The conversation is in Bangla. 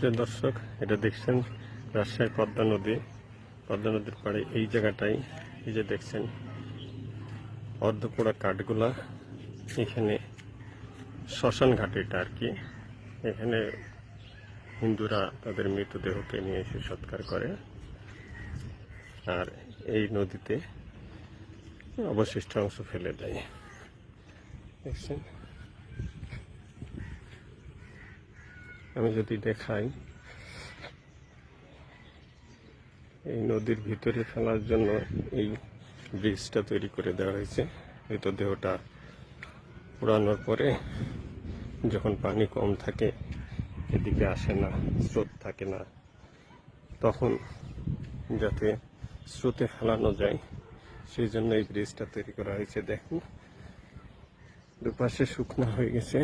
প্রিয় দর্শক, এটা দেখছেন রাজশাহী পদ্মা নদী। পদ্মা নদীর পাড়ে এই জায়গাটাই, এই যে দেখছেন অর্ধপোড়া কাঠগুলা, এখানে শ্মশান ঘাট এটা আর কি। এখানে হিন্দুরা তাদের মৃতদেহকে নিয়ে এসে সৎকার করে, আর এই নদীতে অবশিষ্ট অংশ ফেলে দেয়। দেখছেন, আমি যদি দেখাই, এই নদীর ভিতরে ফেলার জন্য এই ব্রিজটা তৈরি করে দেওয়া হয়েছে। মৃতদেহটা পোড়ানোর পরে যখন পানি কম থাকে, এদিকে আসে না, স্রোত থাকে না, তখন যাতে স্রোতে ফেলানো যায় সেই জন্য এই ব্রিজটা তৈরি করা হয়েছে। দেখুন, দুপাশে শুকনো হয়ে গেছে।